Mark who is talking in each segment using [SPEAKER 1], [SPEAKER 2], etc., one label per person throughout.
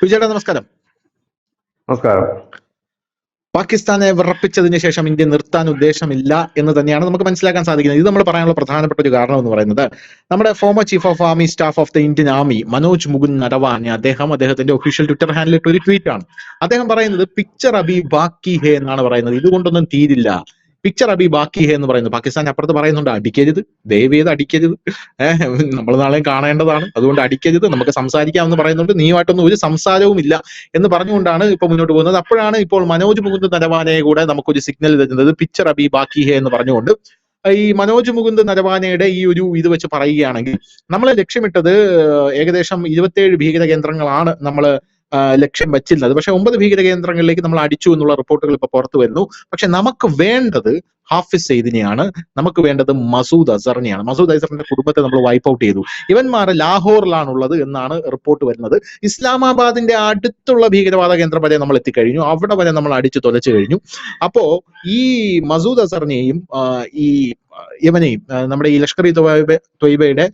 [SPEAKER 1] വിജയേട്ടാ നമസ്കാരം.
[SPEAKER 2] നമസ്കാരം.
[SPEAKER 1] പാകിസ്ഥാനെ വിറപ്പിച്ചതിന് ശേഷം ഇന്ത്യ നിർത്താൻ ഉദ്ദേശമില്ല എന്ന് തന്നെയാണ് നമുക്ക് മനസ്സിലാക്കാൻ സാധിക്കുന്നത്. ഇത് നമ്മൾ പറയാനുള്ള പ്രധാനപ്പെട്ട ഒരു കാരണം എന്ന് പറയുന്നത് നമ്മുടെ former chief of army staff of the Indian army Manoj Mukund Naravane അദ്ദേഹത്തിന്റെ ഒഫീഷ്യൽ ട്വിറ്റർ ഹാൻഡിൽ ഇട്ട ഒരു ട്വീറ്റ് ആണ്. അദ്ദേഹം പറയുന്നത് പിക്ചർ അബി ബാക്കി ഹേ എന്നാണ് പറയുന്നത്. ഇതുകൊണ്ടൊന്നും തീരില്ല. പിക്ചർ അബി ബാക്കി ഹേ എന്ന് പറയുന്നത് പാകിസ്ഥാൻ അപ്പുറത്ത് പറയുന്നുണ്ട് അടിക്കരുത്, ദയവേത് അടിക്കരുത്, നമ്മൾ നാളെ കാണേണ്ടതാണ്, അതുകൊണ്ട് അടിക്കരുത്, നമുക്ക് സംസാരിക്കാമെന്ന് പറയുന്നുണ്ട്. നീയുമായിട്ടൊന്നും ഒരു സംസാരവും ഇല്ല എന്ന് പറഞ്ഞുകൊണ്ടാണ് ഇപ്പൊ മുന്നോട്ട് പോകുന്നത്. അപ്പോഴാണ് ഇപ്പോൾ മനോജ് മുകുന്ദ് നരവാനെ കൂടെ നമുക്കൊരു സിഗ്നൽ തരുന്നത് പിക്ചർ അബി ബാക്കി ഹേ എന്ന് പറഞ്ഞുകൊണ്ട്. ഈ മനോജ് മുകുന്ദ് നരവാനയുടെ ഈ ഒരു ഇത് വെച്ച് പറയുകയാണെങ്കിൽ നമ്മൾ ലക്ഷ്യമിട്ടത് ഏകദേശം 27 ഭീകര കേന്ദ്രങ്ങളാണ് നമ്മൾ ലക്ഷ്യം വെച്ചിരുന്നത്. പക്ഷെ 9 ഭീകര കേന്ദ്രങ്ങളിലേക്ക് നമ്മൾ അടിച്ചു എന്നുള്ള റിപ്പോർട്ടുകൾ ഇപ്പൊ പുറത്തു വരുന്നു. പക്ഷെ നമുക്ക് വേണ്ടത് ഹാഫിസ് സെയ്ദിനെയാണ്, നമുക്ക് വേണ്ടത് മസൂദ് അസറിനെയാണ്. മസൂദ് അസറിന്റെ കുടുംബത്തെ നമ്മൾ വൈപ്പ് ഔട്ട് ചെയ്തു. ഇവന്മാർ ലാഹോറിലാണുള്ളത് എന്നാണ് റിപ്പോർട്ട് വരുന്നത്. ഇസ്ലാമാബാദിന്റെ അടുത്തുള്ള ഭീകരവാദ കേന്ദ്രം വരെ നമ്മൾ എത്തിക്കഴിഞ്ഞു, അവിടെ വരെ നമ്മൾ അടിച്ചു തുലച്ചു കഴിഞ്ഞു. അപ്പോ ഈ മസൂദ് അസറിനെയും ഈ യമനെയും നമ്മുടെ ഈ ലഷ്കർ ഇ ത്വയ്ബയുടെ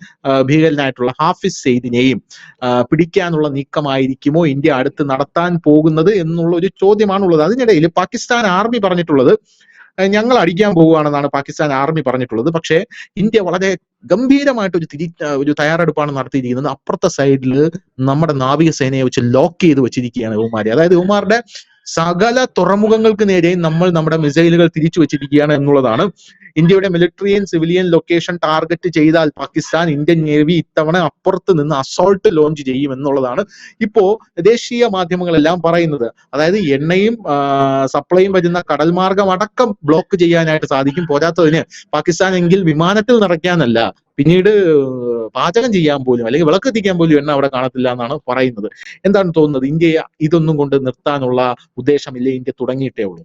[SPEAKER 1] ഭീകരനായിട്ടുള്ള ഹാഫിസ് സെയ്ദിനെയും പിടിക്കാനുള്ള നീക്കമായിരിക്കുമോ ഇന്ത്യ അടുത്ത് നടത്താൻ പോകുന്നത് എന്നുള്ള ഒരു ചോദ്യമാണുള്ളത്. അതിനിടയിൽ പാകിസ്ഥാൻ ആർമി പറഞ്ഞിട്ടുള്ളത് ഞങ്ങൾ അടിക്കാൻ പോവുകയാണെന്നാണ് പാകിസ്ഥാൻ ആർമി പറഞ്ഞിട്ടുള്ളത്. പക്ഷേ ഇന്ത്യ വളരെ ഗംഭീരമായിട്ട് ഒരു തയ്യാറെടുപ്പാണ് നടത്തിയിരിക്കുന്നത്. അപ്പുറത്തെ സൈഡിൽ നമ്മുടെ നാവികസേനയെ വെച്ച് ലോക്ക് ചെയ്ത് വെച്ചിരിക്കുകയാണ് ഇവന്മാര്. അതായത് ഇവന്മാരുടെ സകല തുറമുഖങ്ങൾക്ക് നേരെയും നമ്മൾ നമ്മുടെ മിസൈലുകൾ തിരിച്ചു വെച്ചിരിക്കുകയാണ് എന്നുള്ളതാണ്. ഇന്ത്യയുടെ military and civilian location target ചെയ്താൽ പാകിസ്ഥാൻ ഇന്ത്യൻ നേവി ഇത്തവണ അപ്പുറത്ത് നിന്ന് അസോൾട്ട് ലോഞ്ച് ചെയ്യും എന്നുള്ളതാണ് ഇപ്പോ ദേശീയ മാധ്യമങ്ങളെല്ലാം പറയുന്നത്. അതായത് എണ്ണയും സപ്ലൈയും വരുന്ന കടൽ മാർഗം അടക്കം ബ്ലോക്ക് ചെയ്യാനായിട്ട് സാധിക്കും. പോരാത്തതിന് പാകിസ്ഥാൻ എങ്കിൽ വിമാനത്തിൽ നിറയ്ക്കാനല്ല, പിന്നീട് പാചകം ചെയ്യാൻ പോലും അല്ലെങ്കിൽ വിളക്കെത്തിക്കാൻ പോലും എണ്ണ അവിടെ കാണത്തില്ല എന്നാണ് പറയുന്നത്. എന്താണ് തോന്നുന്നത്? ഇന്ത്യ ഇതൊന്നും കൊണ്ട് നിർത്താനുള്ള ഉദ്ദേശമില്ലേ? ഇന്ത്യ തുടങ്ങിയിട്ടേ ഉള്ളൂ.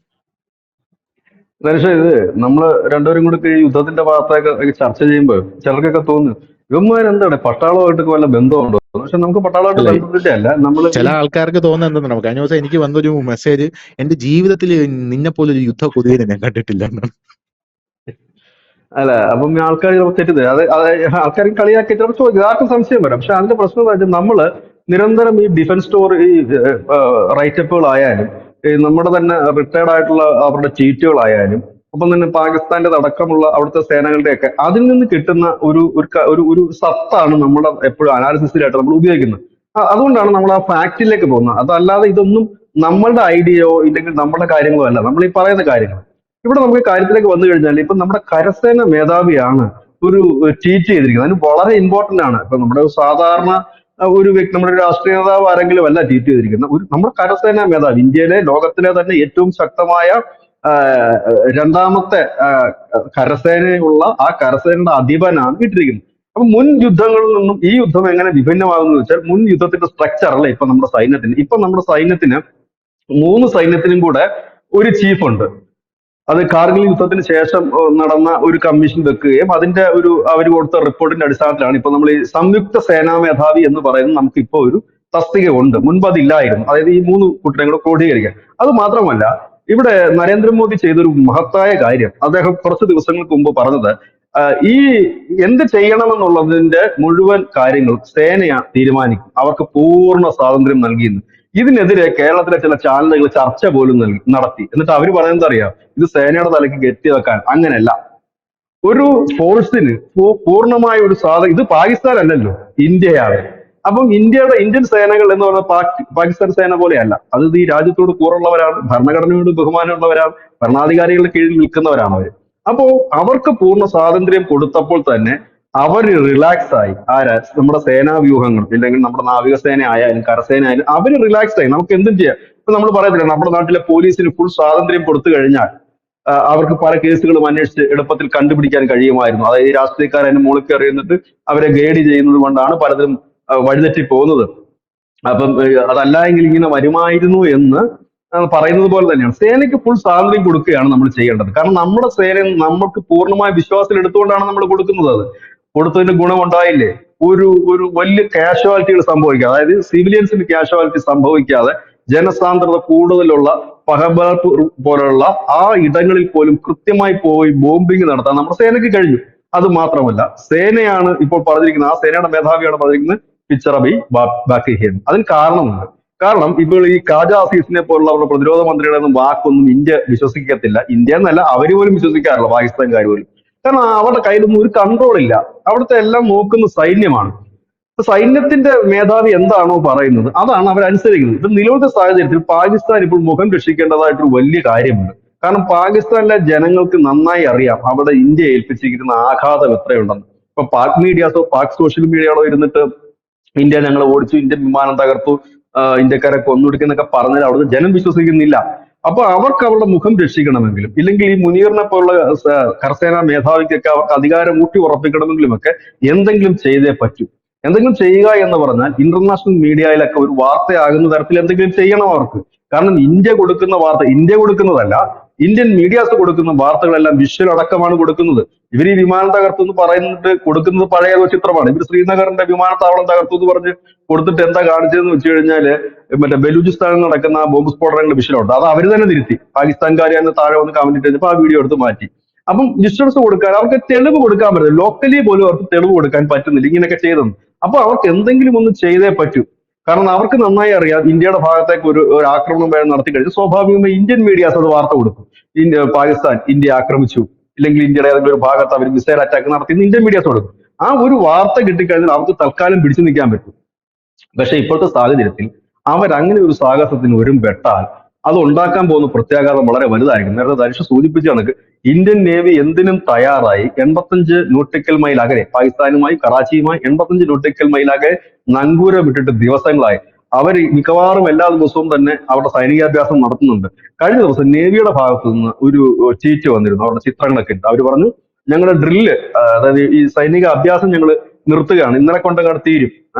[SPEAKER 2] ഇത് നമ്മള് രണ്ടുപേരും കൂടി ഈ യുദ്ധത്തിന്റെ ഭാഗത്തൊക്കെ ചർച്ച ചെയ്യുമ്പോൾ ചിലർക്കൊക്കെ തോന്നുന്നു ഇവന്മാരെന്താണ് പട്ടാളമായിട്ടൊക്കെ വല്ല ബന്ധമുണ്ടോ? പക്ഷെ നമുക്ക് പട്ടാളമായിട്ട് ബന്ധത്തിന്റെ അല്ല. നമ്മള്
[SPEAKER 1] ചില ആൾക്കാർക്ക് തോന്നുന്നത് എന്താണ്, കഴിഞ്ഞ ദിവസം എനിക്ക് വന്നൊരു മെസ്സേജ്, എന്റെ ജീവിതത്തിൽ നിന്നെ പോലൊരു യുദ്ധ കൊതിയെ ഞാൻ കണ്ടിട്ടില്ല എന്നാണ്.
[SPEAKER 2] അല്ല, അപ്പം ആൾക്കാർ തെറ്റിത് അത് ആൾക്കാർ കളിയാക്കി ചിലപ്പോൾ ചോദിക്കും, ആർക്കും സംശയം വരാം. പക്ഷെ അതിന്റെ പ്രശ്നം എന്ന് വെച്ചാൽ നമ്മള് നിരന്തരം ഈ ഡിഫൻസ് സ്റ്റോറി ഈ റൈറ്റപ്പുകളായാലും നമ്മുടെ തന്നെ റിട്ടയർഡ് ആയിട്ടുള്ള അവരുടെ ചീറ്റുകളായാലും ഒപ്പം തന്നെ പാകിസ്ഥാന്റെ അടക്കമുള്ള അവിടുത്തെ സേനകളുടെയൊക്കെ അതിൽ നിന്ന് കിട്ടുന്ന ഒരു സത്താണ് നമ്മുടെ എപ്പോഴും അനാലിസിസിലായിട്ട് നമ്മൾ ഉപയോഗിക്കുന്നത്. അതുകൊണ്ടാണ് നമ്മൾ ആ ഫാക്റ്റിലേക്ക് പോകുന്നത്. അതല്ലാതെ ഇതൊന്നും നമ്മളുടെ ഐഡിയയോ ഇല്ലെങ്കിൽ നമ്മുടെ കാര്യങ്ങളോ അല്ല, നമ്മൾ ഈ പറയുന്ന കാര്യങ്ങൾ. ഇവിടെ നമുക്ക് കാര്യത്തിലേക്ക് വന്നു കഴിഞ്ഞാൽ ഇപ്പൊ നമ്മുടെ കരസേന മേധാവിയാണ് ഒരു ട്വീറ്റ് ചെയ്തിരിക്കുന്നത്. അതിന് വളരെ ഇമ്പോർട്ടന്റ് ആണ്. ഇപ്പൊ നമ്മുടെ സാധാരണ ഒരു വ്യക്തി, നമ്മുടെ രാഷ്ട്രീയ നേതാവ് ആരെങ്കിലും അല്ല ട്വീറ്റ് ചെയ്തിരിക്കുന്നത്. നമ്മുടെ കരസേനാ മേധാവി, ഇന്ത്യയിലെ ലോകത്തിലെ തന്നെ ഏറ്റവും ശക്തമായ രണ്ടാമത്തെ കരസേനയുള്ള ആ കരസേനയുടെ അധിപനാണ് ഇട്ടിരിക്കുന്നത്. അപ്പൊ മുൻ യുദ്ധങ്ങളിൽ നിന്നും ഈ യുദ്ധം എങ്ങനെ വിഭിന്നമാകുന്നു വെച്ചാൽ, മുൻ യുദ്ധത്തിന്റെ സ്ട്രക്ചർ അല്ല ഇപ്പൊ നമ്മുടെ സൈന്യത്തിന്. ഇപ്പൊ നമ്മുടെ സൈന്യത്തിന് 3 സൈന്യത്തിനും കൂടെ ഒരു ചീഫ് ഉണ്ട്. അത് കാർഗിൽ യുദ്ധത്തിന് ശേഷം നടന്ന ഒരു കമ്മീഷൻ വെക്കുകയും അതിന്റെ അവർ കൊടുത്ത റിപ്പോർട്ടിന്റെ അടിസ്ഥാനത്തിലാണ് ഇപ്പൊ നമ്മൾ ഈ സംയുക്ത സേനാ മേധാവി എന്ന് പറയുന്നത് നമുക്ക് ഇപ്പൊ ഒരു തസ്തിക ഉണ്ട്. മുൻപ് അതില്ലായിരുന്നു. അതായത് ഈ 3 കൂട്ടരെ കൂടെ ക്രോഡീകരിക്കാൻ. അത് മാത്രമല്ല, ഇവിടെ നരേന്ദ്രമോദി ചെയ്തൊരു മഹത്തായ കാര്യം അദ്ദേഹം കുറച്ച് ദിവസങ്ങൾക്ക് മുമ്പ് പറഞ്ഞത്, ഈ എന്ത് ചെയ്യണമെന്നുള്ളതിന്റെ മുഴുവൻ കാര്യങ്ങളും സേനയാ തീരുമാനിക്കും, അവർക്ക് പൂർണ്ണ സ്വാതന്ത്ര്യം നൽകിയെന്ന്. ഇതിനെതിരെ കേരളത്തിലെ ചില ചാനലുകൾ ചർച്ച പോലും നടത്തി. എന്നിട്ട് അവർ പറയുന്നത് അറിയാം, ഇത് സേനയുടെ തലയ്ക്ക് കെട്ടി വെക്കാൻ. അങ്ങനെയല്ല. ഒരു ഫോഴ്സിന് പൂർണ്ണമായ ഒരു ഇത് പാകിസ്ഥാൻ അല്ലല്ലോ, ഇന്ത്യയാണ്. അപ്പം ഇന്ത്യൻ സേനകൾ എന്ന് പറയുന്നത് പാകിസ്ഥാൻ സേന പോലെയല്ല. അത് ഈ രാജ്യത്തോട് കൂറുള്ളവരാണ്, ഭരണഘടനയോട് ബഹുമാനമുള്ളവരാണ്, ഭരണാധികാരികളുടെ കീഴിൽ നിൽക്കുന്നവരാണ് അവർ. അപ്പോ അവർക്ക് പൂർണ്ണ സ്വാതന്ത്ര്യം കൊടുത്തപ്പോൾ തന്നെ അവർ റിലാക്സ് ആയി. നമ്മുടെ സേനാ വ്യൂഹങ്ങൾ ഇല്ലെങ്കിൽ നമ്മുടെ നാവികസേന ആയാലും കരസേന ആയാലും അവർ റിലാക്സ് ആയി. നമുക്ക് എന്തും ചെയ്യാം. ഇപ്പൊ നമ്മൾ പറയത്തില്ല, നമ്മുടെ നാട്ടിലെ പോലീസിന് ഫുൾ സ്വാതന്ത്ര്യം കൊടുത്തു കഴിഞ്ഞാൽ അവർക്ക് പല കേസുകളും അന്വേഷിച്ച് എളുപ്പത്തിൽ കണ്ടുപിടിക്കാൻ കഴിയുമായിരുന്നു. അതായത് രാഷ്ട്രീയക്കാരെ മുകളിൽ കയറി എന്നിട്ട് അവരെ ഗൈഡ് ചെയ്യുന്നത് കൊണ്ടാണ് പലതും വഴിതെറ്റി പോകുന്നത്. അപ്പം അതല്ല എങ്കിൽ ഇങ്ങനെ വരുമായിരുന്നു എന്ന് പറയുന്നത് പോലെ തന്നെയാണ്. സേനയ്ക്ക് ഫുൾ സ്വാതന്ത്ര്യം കൊടുക്കുകയാണ് നമ്മൾ ചെയ്യേണ്ടത്. കാരണം നമ്മുടെ സേന നമുക്ക് പൂർണ്ണമായ വിശ്വാസത്തിൽ എടുത്തുകൊണ്ടാണ് നമ്മൾ കൊടുക്കുന്നത്. അത് കൊടുത്തതിന്റെ ഗുണമുണ്ടായില്ലേ? ഒരു വലിയ കാഷ്വാലിറ്റികൾ സംഭവിക്കാതെ, അതായത് സിവിലിയൻസിന് കാഷ്വാലിറ്റി സംഭവിക്കാതെ ജനസാന്ദ്രത കൂടുതലുള്ള പഹബൽ പോലുള്ള ആ ഇടങ്ങളിൽ പോലും കൃത്യമായി പോയി ബോംബിംഗ് നടത്താൻ നമ്മുടെ സേനയ്ക്ക് കഴിഞ്ഞു. അത് മാത്രമല്ല, സേനയാണ് ഇപ്പോൾ പറഞ്ഞിരിക്കുന്നത്, ആ സേനയുടെ മേധാവിയാണ് പറഞ്ഞിരിക്കുന്നത് പിക്ചർ അബി ബാക്കി ഹേ. അതിന് കാരണമുണ്ട്. കാരണം ഇപ്പോൾ ഈ ഖാജ ഹസീസിനെ പോലുള്ള അവരുടെ പ്രതിരോധ മന്ത്രിയുടെ ഒന്നും വാക്കൊന്നും ഇന്ത്യ വിശ്വസിക്കത്തില്ല. ഇന്ത്യ എന്നല്ല, അവര് പോലും വിശ്വസിക്കാറില്ല, പാകിസ്ഥാൻകാർ പോലും. കാരണം അവരുടെ കയ്യിലൊന്നും ഒരു കൺട്രോൾ ഇല്ല. അവിടുത്തെ എല്ലാം നോക്കുന്ന സൈന്യമാണ്. ഇപ്പൊ സൈന്യത്തിന്റെ മേധാവി എന്താണോ പറയുന്നത് അതാണ് അവരനുസരിക്കുന്നത്. ഇപ്പൊ നിലവിലത്തെ സാഹചര്യത്തിൽ പാകിസ്ഥാൻ ഇപ്പോൾ മുഖം രക്ഷിക്കേണ്ടതായിട്ടൊരു വലിയ കാര്യമുണ്ട്. കാരണം പാകിസ്ഥാനിലെ ജനങ്ങൾക്ക് നന്നായി അറിയാം അവിടെ ഇന്ത്യ ഏൽപ്പിച്ചിരിക്കുന്ന ആഘാതം എത്രയുണ്ടെന്ന്. ഇപ്പൊ പാക് മീഡിയാസോ പാക് സോഷ്യൽ മീഡിയകളോ ഇരുന്നിട്ട് ഇന്ത്യ ഞങ്ങൾ ഓടിച്ചു, ഇന്ത്യൻ വിമാനം തകർത്തു, ഇന്ത്യക്കാരെ കൊന്നൊടുക്കുന്നൊക്കെ പറഞ്ഞാൽ അവിടുത്തെ ജനം വിശ്വസിക്കുന്നില്ല. അപ്പൊ അവർക്ക് അവരുടെ മുഖം രക്ഷിക്കണമെങ്കിലും, ഇല്ലെങ്കിൽ ഈ മുനീറിനെ പോലുള്ള കരസേനാ മേധാവിക്കൊക്കെ അവർക്ക് അധികാരം ഊട്ടി ഉറപ്പിക്കണമെങ്കിലും ഒക്കെ എന്തെങ്കിലും ചെയ്തേ പറ്റൂ. എന്തെങ്കിലും ചെയ്യുക എന്ന് പറഞ്ഞാൽ ഇന്റർനാഷണൽ മീഡിയയിലൊക്കെ ഒരു വാർത്തയാകുന്ന തരത്തിൽ എന്തെങ്കിലും ചെയ്യണം അവർക്ക്. കാരണം ഇന്ത്യ കൊടുക്കുന്ന വാർത്ത, ഇന്ത്യ കൊടുക്കുന്നതല്ല, ഇന്ത്യൻ മീഡിയാസ് കൊടുക്കുന്ന വാർത്തകളെല്ലാം വിഷ്വൽ അടക്കമാണ് കൊടുക്കുന്നത്. ഇവർ ഈ വിമാനം തകർത്തു എന്ന് പറയുന്നത് കൊടുക്കുന്നത് പഴയ ഒരു ചിത്രമാണ്. ഇവർ ശ്രീനഗറിന്റെ വിമാനത്താവളം തകർത്തു എന്ന് പറഞ്ഞ് കൊടുത്തിട്ട് എന്താ കാണിച്ചതെന്ന് വെച്ച് കഴിഞ്ഞാല് മറ്റേ ബലൂചിസ്ഥാനിൽ നടക്കുന്ന ബോംബ് സ്ഫോടനങ്ങളുടെ വിഷയമുണ്ട്. അത് അവർ തന്നെ തിരുത്തി. പാകിസ്ഥാൻകാർ തന്നെ താഴെ വന്ന് കമന്റ് ഇട്ടപ്പോൾ ആ വീഡിയോ എടുത്ത് മാറ്റി. അപ്പം വിഷ്വൽസ് കൊടുക്കാൻ അവർക്ക് തെളിവ് കൊടുക്കാൻ പറ്റില്ല. ലോക്കലി പോലും അവർക്ക് തെളിവ് കൊടുക്കാൻ പറ്റുന്നില്ല ഇങ്ങനെയൊക്കെ ചെയ്തെന്ന്. അപ്പൊ അവർക്ക് എന്തെങ്കിലും ഒന്ന് ചെയ്തേ പറ്റൂ. കാരണം അവർക്ക് നന്നായി അറിയാം ഇന്ത്യയുടെ ഭാഗത്തേക്ക് ഒരു ആക്രമണം വേണം നടത്തി കഴിഞ്ഞാൽ സ്വാഭാവികമായി ഇന്ത്യൻ മീഡിയാസ് അത് വാർത്ത കൊടുക്കും. പാകിസ്ഥാൻ ഇന്ത്യ ആക്രമിച്ചു, ഇല്ലെങ്കിൽ ഇന്ത്യയുടെ ഏതെങ്കിലും ഒരു ഭാഗത്ത് അവർ മിസൈൽ അറ്റാക്ക് നടത്തി ഇന്ത്യൻ മീഡിയാസ് കൊടുക്കും. ആ ഒരു വാർത്ത കിട്ടിക്കഴിഞ്ഞാൽ അവർക്ക് തൽക്കാലം പിടിച്ചു നിൽക്കാൻ പറ്റും. പക്ഷെ ഇപ്പോഴത്തെ സാഹചര്യത്തിൽ അവരങ്ങനെ ഒരു സാഹസത്തിന് ഒരുമ്പെട്ടാൽ അത് ഉണ്ടാക്കാൻ പോകുന്ന പ്രത്യാഘാതം വളരെ വലുതായിരിക്കും. നേരത്തെ ധനുഷ് സൂചിപ്പിച്ച കണക്ക് ഇന്ത്യൻ നേവി എന്തിനും തയ്യാറായി 85 നോട്ടിക്കൽ മൈൽ അകലെ, പാകിസ്ഥാനുമായി കറാച്ചിയുമായി 85 നോട്ടിക്കൽ മൈൽ അകലെ നങ്കൂരം വിട്ടിട്ട് ദിവസങ്ങളായി. അവർ മിക്കവാറും എല്ലാ ദിവസവും തന്നെ അവരുടെ സൈനികാഭ്യാസം നടത്തുന്നുണ്ട്. കഴിഞ്ഞ ദിവസം നേവിയുടെ ഭാഗത്തു നിന്ന് ഒരു ട്വീറ്റ് വന്നിരുന്നു, അവരുടെ ചിത്രങ്ങളൊക്കെ ഇട്ട്. അവർ പറഞ്ഞു ഞങ്ങളുടെ ഡ്രില്ല്, അതായത് ഈ സൈനിക അഭ്യാസം ഞങ്ങൾ നിർത്തുകയാണ്, ഇന്നലെ കൊണ്ടങ്ങാട് തീരും.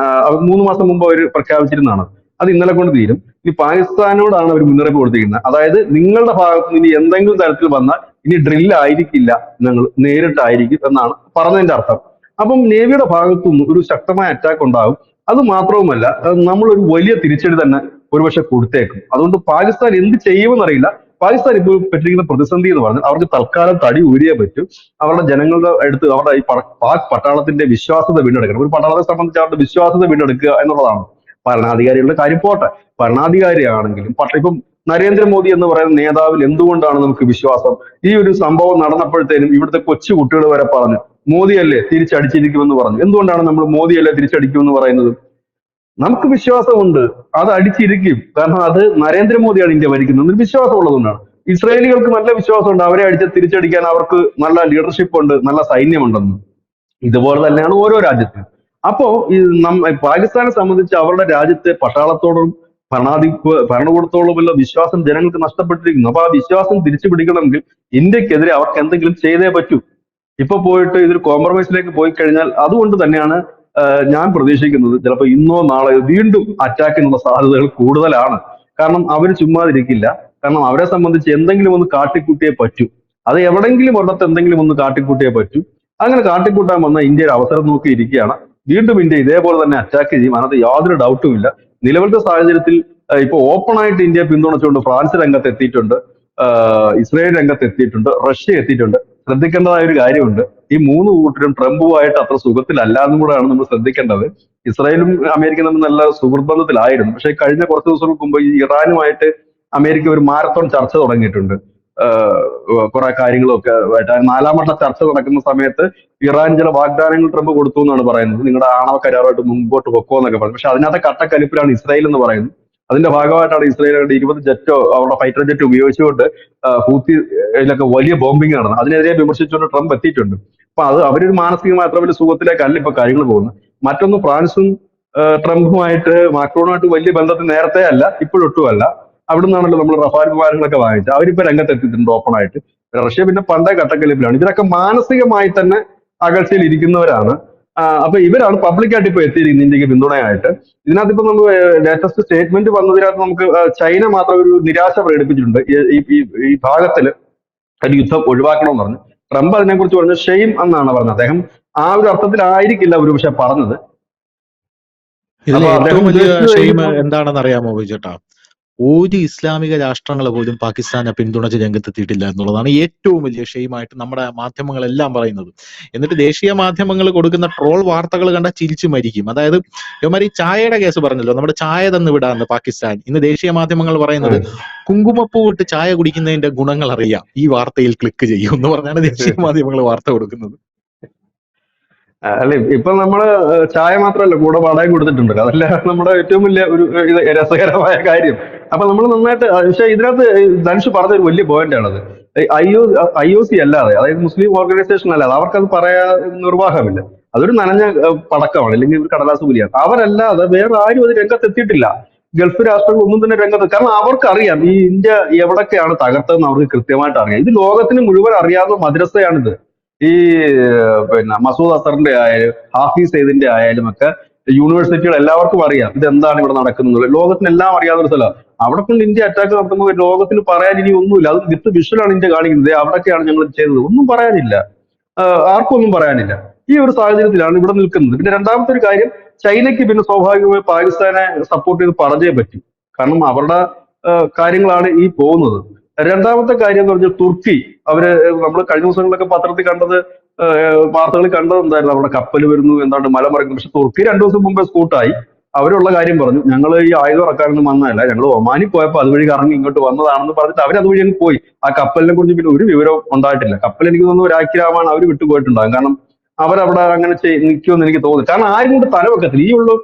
[SPEAKER 2] അത് 3 മാസം മുമ്പ് അവർ പ്രഖ്യാപിച്ചിരുന്നതാണ്. അത് ഇന്നലെ കൊണ്ട് തീരും. ഈ പാകിസ്ഥാനോടാണ് അവർ മുന്നറിയിപ്പ് കൊടുത്തിരിക്കുന്നത്. അതായത് നിങ്ങളുടെ ഭാഗത്ത് നിന്ന് ഇനി എന്തെങ്കിലും തരത്തിൽ വന്നാൽ ഇനി ഡ്രില്ല് ആയിരിക്കില്ല, ഞങ്ങൾ നേരിട്ടായിരിക്കും എന്നാണ് പറഞ്ഞതിന്റെ അർത്ഥം. അപ്പം നേവിയുടെ ഭാഗത്തു നിന്ന് ഒരു ശക്തമായ അറ്റാക്ക് ഉണ്ടാകും. അത് മാത്രവുമല്ല, നമ്മളൊരു വലിയ തിരിച്ചടി തന്നെ ഒരുപക്ഷെ കൊടുത്തേക്കും. അതുകൊണ്ട് പാകിസ്ഥാൻ എന്ത് ചെയ്യുമെന്നറിയില്ല. പാകിസ്ഥാൻ ഇപ്പോൾ പറ്റിയിരിക്കുന്ന പ്രതിസന്ധി എന്ന് പറഞ്ഞാൽ അവർക്ക് തൽക്കാലം തടി ഊരിയേ പറ്റൂ. അവരുടെ ജനങ്ങളുടെ അടുത്ത് അവരുടെ ഈ പാക് പട്ടാളത്തിന്റെ വിശ്വാസത വീണ്ടെടുക്കണം. ഒരു പട്ടാളത്തെ സംബന്ധിച്ച് അവരുടെ വിശ്വാസത വീണ്ടെടുക്കുക എന്നുള്ളതാണ്. ഭരണാധികാരികളുടെ കാര്യം പോട്ടെ, ഭരണാധികാരിയാണെങ്കിലും ഇപ്പം നരേന്ദ്രമോദി എന്ന് പറയുന്ന നേതാവിൽ എന്തുകൊണ്ടാണ് നമുക്ക് വിശ്വാസം? ഈ ഒരു സംഭവം നടന്നപ്പോഴത്തേനും ഇവിടുത്തെ കൊച്ചു കുട്ടികൾ വരെ പറഞ്ഞു മോദിയല്ലേ തിരിച്ചടിച്ചിരിക്കുമെന്ന് പറഞ്ഞു. എന്തുകൊണ്ടാണ് നമ്മൾ മോദിയല്ലേ തിരിച്ചടിക്കുമെന്ന് പറയുന്നത്? നമുക്ക് വിശ്വാസമുണ്ട്, അത് അടിച്ചിരിക്കും. കാരണം അത് നരേന്ദ്രമോദിയാണ് ഇന്ത്യ ഭരിക്കുന്നത്, ഒരു വിശ്വാസം ഉള്ളതുകൊണ്ടാണ്. ഇസ്രായേലികൾക്ക് നല്ല വിശ്വാസമുണ്ട്, അവരെ തിരിച്ചടിക്കാൻ അവർക്ക് നല്ല ലീഡർഷിപ്പ് ഉണ്ട്, നല്ല സൈന്യമുണ്ടെന്ന്. ഇതുപോലെ തന്നെയാണ് ഓരോ രാജ്യത്തും. അപ്പോ ഈ പാകിസ്ഥാനെ സംബന്ധിച്ച് അവരുടെ രാജ്യത്തെ പട്ടാളത്തോടും ഭരണകൂടത്തോടുമുള്ള വിശ്വാസം ജനങ്ങൾക്ക് നഷ്ടപ്പെട്ടിരിക്കുന്നു. അപ്പൊ ആ വിശ്വാസം തിരിച്ചു പിടിക്കണമെങ്കിൽ ഇന്ത്യക്കെതിരെ അവർക്ക് എന്തെങ്കിലും ചെയ്തേ പറ്റൂ. ഇപ്പൊ പോയിട്ട് ഇതൊരു കോംപ്രമൈസിലേക്ക് പോയി കഴിഞ്ഞാൽ അതുകൊണ്ട് തന്നെയാണ് ഞാൻ പ്രതീക്ഷിക്കുന്നത് ചിലപ്പോൾ ഇന്നോ നാളെയോ വീണ്ടും അറ്റാക്കിനുള്ള സാധ്യതകൾ കൂടുതലാണ്. കാരണം അവർ ചുമ്മാതിരിക്കില്ല. കാരണം അവരെ സംബന്ധിച്ച് എന്തെങ്കിലും ഒന്ന് കാട്ടിക്കൂട്ടിയേ പറ്റൂ. അത് എവിടെങ്കിലും ഒരിടത്ത് എന്തെങ്കിലും ഒന്ന് കാട്ടിക്കൂട്ടിയേ പറ്റൂ. അങ്ങനെ കാട്ടിക്കൂട്ടാൻ വന്ന ഇന്ത്യ ഒരു അവസരം നോക്കി ഇരിക്കുകയാണ്. വീണ്ടും ഇന്ത്യ ഇതേപോലെ തന്നെ അറ്റാക്ക് ചെയ്യും, അതിനകത്ത് യാതൊരു ഡൗട്ടും ഇല്ല. നിലവിലത്തെ സാഹചര്യത്തിൽ ഇപ്പൊ ഓപ്പൺ ആയിട്ട് ഇന്ത്യ പിന്തുണച്ചുകൊണ്ട് ഫ്രാൻസ് രംഗത്ത് എത്തിയിട്ടുണ്ട്, ഇസ്രായേൽ രംഗത്ത് എത്തിയിട്ടുണ്ട്, റഷ്യ എത്തിയിട്ടുണ്ട്. ശ്രദ്ധിക്കേണ്ടതായ ഒരു കാര്യമുണ്ട്, ഈ 3 കൂട്ടരും ട്രംപുമായിട്ട് അത്ര സുഖത്തിലല്ല എന്നും കൂടെയാണ് നമ്മൾ ശ്രദ്ധിക്കേണ്ടത്. ഇസ്രായേലും അമേരിക്കയും തമ്മിൽ നല്ല സുഹൃത്ത് ബന്ധത്തിലായിരുന്നു. പക്ഷെ കഴിഞ്ഞ കുറച്ച് ദിവസങ്ങൾക്ക് മുമ്പ് ഈ ഇറാനുമായിട്ട് അമേരിക്ക ഒരു മാരത്തോൺ ചർച്ച തുടങ്ങിയിട്ടുണ്ട്. കുറെ കാര്യങ്ങളൊക്കെ ആയിട്ട് 4ാം വട്ട ചർച്ച നടക്കുന്ന സമയത്ത് ഇറാൻ ചില വാഗ്ദാനങ്ങൾ ട്രംപ് കൊടുത്തു എന്നാണ് പറയുന്നത്. നിങ്ങളുടെ ആണവ കരാറുമായിട്ട് മുമ്പോട്ട് വെക്കോ എന്നൊക്കെ പറഞ്ഞു. പക്ഷെ അതിനകത്ത് കട്ടക്കലിപ്പിലാണ് ഇസ്രായേൽ എന്ന് പറയുന്നത്. അതിന്റെ ഭാഗമായിട്ടാണ് ഇസ്രായേലിന്റെ 20 ജെറ്റോ അവരുടെ ഫൈറ്റർ ജെറ്റ് ഉപയോഗിച്ചുകൊണ്ട് ഹൂത്തിയിലൊക്കെ വലിയ ബോംബിംഗ് നടന്നത്. അതിനെതിരെ വിമർശിച്ചുകൊണ്ട് ട്രംപ് എത്തിയിട്ടുണ്ട്. അപ്പൊ അത് അവരൊരു മാനസികമായി അത്ര വലിയ സുഖത്തിലേക്കല്ല ഇപ്പൊ കാര്യങ്ങൾ പോകുന്നത്. മറ്റൊന്ന്, ഫ്രാൻസും ട്രംപുമായിട്ട് മാക്രോണുമായിട്ട് വലിയ ബന്ധത്തിൽ നേരത്തെ അല്ല, ഇപ്പോഴൊട്ടും അല്ല. അവിടെ നിന്നാണല്ലോ നമ്മൾ റഫാൽ വിമാനങ്ങളൊക്കെ വാങ്ങിച്ചത്. അവരിപ്പോ രംഗത്തെത്തിയിട്ടുണ്ട് ഓപ്പൺ ആയിട്ട്. റഷ്യ പിന്നെ പണ്ടേ കട്ടക്കലിപ്പിലാണ്. ഇതിനൊക്കെ മാനസികമായി തന്നെ അകൽച്ചയിൽ ഇരിക്കുന്നവരാണ്. അപ്പൊ ഇവരാണ് പബ്ലിക്കായിട്ട് ഇപ്പൊ എത്തിയിരിക്കുന്നത് ഇന്ത്യക്ക് പിന്തുണയായിട്ട്. ഇതിനകത്ത് ഇപ്പൊ നമ്മൾ ലേറ്റസ്റ്റ് സ്റ്റേറ്റ്മെന്റ് വന്നതിനകത്ത് നമുക്ക് ചൈന മാത്രം ഒരു നിരാശ പ്രകടിപ്പിച്ചിട്ടുണ്ട്. ഈ ഭാഗത്തിൽ ഒരു യുദ്ധം ഒഴിവാക്കണമെന്ന് പറഞ്ഞു. ട്രംപ് അതിനെക്കുറിച്ച് പറഞ്ഞു ഷെയിം എന്നാണ് പറഞ്ഞത്. അദ്ദേഹം ആ ഒരു അർത്ഥത്തിലായിരിക്കില്ല ഒരുപക്ഷെ പറഞ്ഞത്.
[SPEAKER 1] ഇതിലെ
[SPEAKER 2] അപ്പൊ
[SPEAKER 1] ഏറ്റവും
[SPEAKER 2] അദ്ദേഹം
[SPEAKER 1] വലിയ
[SPEAKER 2] ഉദ്ദേശിച്ചത്
[SPEAKER 1] ഷെയിം എന്താണെന്ന് അറിയാമോ ബിജുട്ടാ? ഒരു ഇസ്ലാമിക രാഷ്ട്രങ്ങൾ പോലും പാകിസ്ഥാനെ പിന്തുണച്ച് രംഗത്തെത്തിയിട്ടില്ല എന്നുള്ളതാണ് ഏറ്റവും വലിയ ഷെയിമായിട്ട് നമ്മുടെ മാധ്യമങ്ങളെല്ലാം പറയുന്നത്. എന്നിട്ട് ദേശീയ മാധ്യമങ്ങൾ കൊടുക്കുന്ന ട്രോൾ വാർത്തകൾ കണ്ടാൽ ചിരിച്ചു മരിക്കും. അതായത് ഇവന്മാർ ഈ ചായയുടെ കേസ് പറഞ്ഞല്ലോ, നമ്മുടെ ചായ തന്നു വിടാന്ന് പാകിസ്ഥാൻ. ഇന്ന് ദേശീയ മാധ്യമങ്ങൾ പറയുന്നത് കുങ്കുമപ്പൂ ഇട്ട് ചായ കുടിക്കുന്നതിന്റെ ഗുണങ്ങൾ അറിയാം, ഈ വാർത്തയിൽ ക്ലിക്ക് ചെയ്യും എന്ന് പറഞ്ഞാണ് ദേശീയ മാധ്യമങ്ങൾ വാർത്ത കൊടുക്കുന്നത്.
[SPEAKER 2] അല്ല, ഇപ്പൊ നമ്മള് ചായ മാത്രമല്ല കൂടെ വാടക കൊടുത്തിട്ടുണ്ട്. അതല്ല നമ്മുടെ ഏറ്റവും വലിയ ഒരു ഇത് രസകരമായ കാര്യം. അപ്പൊ നമ്മൾ നന്നായിട്ട് പക്ഷെ ഇതിനകത്ത് ധനുഷ് പറഞ്ഞ ഒരു വലിയ പോയിന്റ് ആണത്. IOC അല്ലാതെ, അതായത് മുസ്ലിം ഓർഗനൈസേഷൻ അല്ലാതെ അവർക്കത് പറയാൻ നിർവാഹമില്ല. അതൊരു നനഞ്ഞ പടക്കമാണ്, അല്ലെങ്കിൽ ഒരു കടലാസ് പുലിയാണ്. അവരല്ലാതെ വേറെ ആരും അത് രംഗത്തെത്തിയിട്ടില്ല. ഗൾഫ് രാഷ്ട്രങ്ങൾ ഒന്നും തന്നെ രംഗത്ത്, കാരണം അവർക്കറിയാം ഈ ഇന്ത്യ എവിടൊക്കെയാണ് തകർത്തതെന്ന് അവർക്ക് കൃത്യമായിട്ട് അറിയാം. ഇത് ലോകത്തിന് മുഴുവൻ അറിയാവുന്ന മദ്രസയാണിത്. ഈ പിന്നെ മസൂദ് അസറിന്റെ ആയാലും ഹാഫിസ് സെയ്ദിന്റെ ആയാലും ഒക്കെ യൂണിവേഴ്സിറ്റികൾ എല്ലാവർക്കും അറിയാം ഇത് എന്താണ് ഇവിടെ നടക്കുന്നത്. ലോകത്തിനെല്ലാം അറിയാവുന്ന ഒരു സ്ഥലം. അവിടെ കൊണ്ട് ഇന്ത്യ അറ്റാക്ക് നടത്തുമ്പോൾ ലോകത്തിന് പറയാൻ ഇനി ഒന്നുമില്ല. അത് വിത്ത് വിഷ്വലാണ് ഇന്ത്യ കാണിക്കുന്നത്. അവിടൊക്കെയാണ് ഞങ്ങൾ ചെയ്തത്, ഒന്നും പറയാനില്ല. ആർക്കും ഒന്നും പറയാനില്ല. ഈ ഒരു സാഹചര്യത്തിലാണ് ഇവിടെ നിൽക്കുന്നത്. പിന്നെ രണ്ടാമത്തെ ഒരു കാര്യം, ചൈനയ്ക്ക് പിന്നെ സ്വാഭാവികമായി പാകിസ്ഥാനെ സപ്പോർട്ട് ചെയ്ത് പറഞ്ഞേ പറ്റും. കാരണം അവരുടെ കാര്യങ്ങളാണ് ഈ പോകുന്നത്. രണ്ടാമത്തെ കാര്യം എന്ന് പറഞ്ഞാൽ തുർക്കി. അവര് നമ്മൾ കഴിഞ്ഞ ദിവസങ്ങളിലൊക്കെ പത്രത്തിൽ കണ്ടത്, വാർത്തകളിൽ കണ്ടത് എന്തായിരുന്നു, അവിടെ കപ്പൽ വരുന്നു, എന്താണ് മല മറിക്കുന്നു. പക്ഷെ തുർക്കി 2 ദിവസം മുമ്പേ സ്കൂട്ടായി. അവരുള്ള കാര്യം പറഞ്ഞു, ഞങ്ങൾ ഈ ആയുധം ഇറക്കാനൊന്നും വന്നതല്ല, ഞങ്ങൾ ഒമാനിൽ പോയപ്പോൾ അതുവഴി കറങ്ങി ഇങ്ങോട്ട് വന്നതാണെന്ന് പറഞ്ഞിട്ട് അവർ അതുവഴി അങ്ങ് പോയി. ആ കപ്പലിനെ കുറിച്ച് പിന്നെ ഒരു വിവരവും ഉണ്ടായിട്ടില്ല. കപ്പൽ എനിക്ക് തോന്നുന്നു ഒരാഴ്ചയാവാൻ അവർ വിട്ടുപോയിട്ടുണ്ടാകും. കാരണം അവരവിടെ അങ്ങനെ നിൽക്കുമെന്ന് എനിക്ക് തോന്നുന്നു. കാരണം ആരും കൊണ്ട് തലവെക്കത്തില്ല. ഈ ഉള്ളു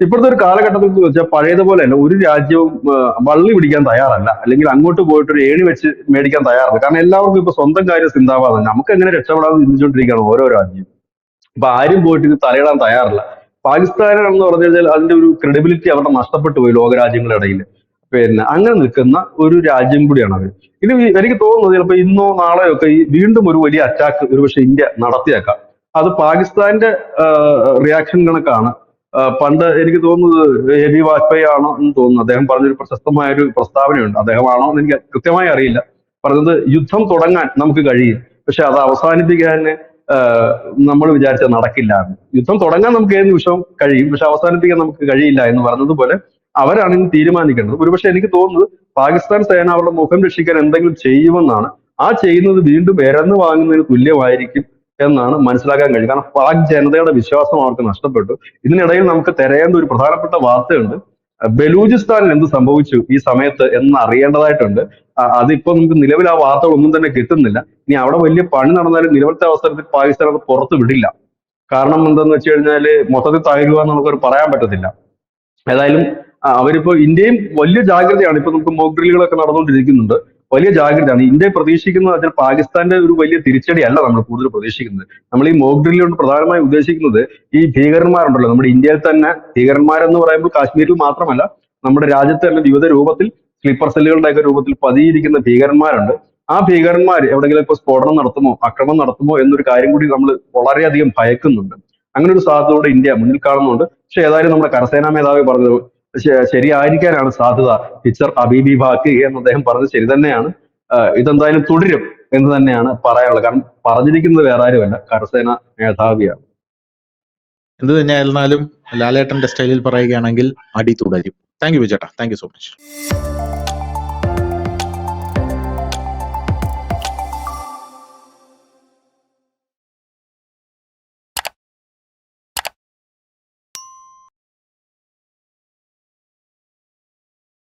[SPEAKER 2] ഇപ്പോഴത്തെ ഒരു കാലഘട്ടത്തിൽ വെച്ചാൽ പഴയതുപോലെ അല്ല. ഒരു രാജ്യവും വള്ളി പിടിക്കാൻ തയ്യാറല്ല, അല്ലെങ്കിൽ അങ്ങോട്ട് പോയിട്ട് ഒരു ഏണി വെച്ച് മേടിക്കാൻ തയ്യാറല്ല. കാരണം എല്ലാവർക്കും ഇപ്പൊ സ്വന്തം കാര്യം ചിന്താവാദം, നമുക്ക് എങ്ങനെ രക്ഷപ്പെടാമെന്ന് ചിന്തിച്ചുകൊണ്ടിരിക്കുകയാണ് ഓരോ രാജ്യം. ഇപ്പൊ ആരും പോയിട്ട് ഇത് തലയിടാൻ തയ്യാറില്ല. പാകിസ്ഥാൻ എന്ന് പറഞ്ഞു കഴിഞ്ഞാൽ അതിന്റെ ഒരു ക്രെഡിബിലിറ്റി അവരുടെ നഷ്ടപ്പെട്ടു പോയി ലോകരാജ്യങ്ങളുടെ ഇടയിൽ. പിന്നെ അങ്ങനെ നിൽക്കുന്ന ഒരു രാജ്യം കൂടിയാണ് അവർ. ഇനി എനിക്ക് തോന്നുന്നത് ചിലപ്പോൾ ഇന്നോ നാളെയോ ഒക്കെ ഈ വീണ്ടും ഒരു വലിയ അറ്റാക്ക് ഒരുപക്ഷെ ഇന്ത്യ നടത്തിയേക്കാം. അത് പാകിസ്ഥാന്റെ റിയാക്ഷൻ കണക്കാണ്. പണ്ട് എനിക്ക് തോന്നുന്നത് AB വാജ്പേയി ആണോ എന്ന് തോന്നുന്നു, അദ്ദേഹം പറഞ്ഞൊരു പ്രശസ്തമായ ഒരു പ്രസ്താവനയുണ്ട്. അദ്ദേഹമാണോ എന്ന് എനിക്ക് കൃത്യമായി അറിയില്ല. പറഞ്ഞത് യുദ്ധം തുടങ്ങാൻ നമുക്ക് കഴിയും, പക്ഷെ അത് അവസാനിപ്പിക്കാൻ നമ്മൾ വിചാരിച്ചാൽ നടക്കില്ല എന്ന്. യുദ്ധം തുടങ്ങാൻ നമുക്ക് ഏത് നിമിഷവും കഴിയും, പക്ഷെ അവസാനിപ്പിക്കാൻ നമുക്ക് കഴിയില്ല എന്ന് പറഞ്ഞതുപോലെ അവരാണ് ഇന്ന് തീരുമാനിക്കേണ്ടത്. ഒരുപക്ഷെ എനിക്ക് തോന്നുന്നത് പാകിസ്ഥാൻ സേന അവരുടെ മുഖം രക്ഷിക്കാൻ എന്തെങ്കിലും ചെയ്യുമെന്നാണ്. ആ ചെയ്യുന്നത് വീണ്ടും ഇരന്ന് വാങ്ങുന്നതിന് തുല്യമായിരിക്കും എന്നാണ് മനസ്സിലാക്കാൻ കഴിയും. കാരണം പാക് ജനതയുടെ വിശ്വാസം അവർക്ക് നഷ്ടപ്പെട്ടു. ഇതിനിടയിൽ നമുക്ക് തിരയേണ്ട ഒരു പ്രധാനപ്പെട്ട വാർത്തയുണ്ട്. ബലൂചിസ്ഥാനിൽ എന്ത് സംഭവിച്ചു ഈ സമയത്ത് എന്ന് അറിയേണ്ടതായിട്ടുണ്ട്. അതിപ്പോ നമുക്ക് നിലവിൽ ആ വാർത്തകളൊന്നും തന്നെ കിട്ടുന്നില്ല. ഇനി അവിടെ വലിയ പണി നടന്നാലും നിലവിലത്തെ അവസരത്തിൽ പാകിസ്ഥാൻ അത് പുറത്ത് വിടില്ല. കാരണം എന്താന്ന് വെച്ച് കഴിഞ്ഞാല് മൊത്തത്തിൽ തകരുക എന്ന് നമുക്കൊരു പറയാൻ പറ്റത്തില്ല. ഏതായാലും അവരിപ്പോ ഇന്ത്യയും വലിയ ജാഗ്രതയാണ്. ഇപ്പൊ നമുക്ക് മോക്ക് ഡ്രില്ലുകളൊക്കെ നടന്നുകൊണ്ടിരിക്കുന്നുണ്ട്. വലിയ ജാഗ്രതയാണ് ഇന്ത്യ പ്രതീക്ഷിക്കുന്നത്. വെച്ചാൽ പാകിസ്ഥാന്റെ ഒരു വലിയ തിരിച്ചടി അല്ല നമ്മൾ കൂടുതൽ പ്രതീക്ഷിക്കുന്നത്. നമ്മൾ ഈ മോക്ക് ഡ്രില്ല് കൊണ്ട് പ്രധാനമായും ഉദ്ദേശിക്കുന്നത് ഈ ഭീകരന്മാരുണ്ടല്ലോ, നമ്മുടെ ഇന്ത്യയിൽ തന്നെ ഭീകരന്മാരെന്ന് പറയുമ്പോൾ കാശ്മീരിൽ മാത്രമല്ല നമ്മുടെ രാജ്യത്ത് തന്നെ വിവിധ രൂപത്തിൽ സ്ലീപ്പർ സെല്ലുകളുടെ ഒക്കെ രൂപത്തിൽ പതിയിരിക്കുന്ന ഭീകരന്മാരുണ്ട്. ആ ഭീകരന്മാർ എവിടെയെങ്കിലും ഇപ്പൊ സ്ഫോടനം നടത്തുമോ ആക്രമണം നടത്തുമോ എന്നൊരു കാര്യം കൂടി നമ്മൾ വളരെയധികം ഭയക്കുന്നുണ്ട്. അങ്ങനെ ഒരു സാധ്യതയോടെ ഇന്ത്യ മുന്നിൽ കാണുന്നുണ്ട്. പക്ഷെ ഏതായാലും നമ്മുടെ കരസേനാ മേധാവി പറഞ്ഞത് ശരിയായിരിക്കാനാണ് സാധ്യത. പിക്ചർ അബീബി ബാക്കി എന്ന് അദ്ദേഹം പറഞ്ഞത് ശരി തന്നെയാണ്. ഇതെന്തായാലും തുടരും എന്ന് തന്നെയാണ് പറയാനുള്ളത്. കാരണം പറഞ്ഞിരിക്കുന്നത് വേറെ ആരുമല്ല, കരസേന മേധാവിയാണ്.
[SPEAKER 1] എന്ത് തന്നെയായിരുന്നാലും ലാലേട്ടന്റെ സ്റ്റൈലിൽ പറയുകയാണെങ്കിൽ അടി തുടരും. താങ്ക് യു വിജേട്ടാ, താങ്ക് യു സോ മച്ച്.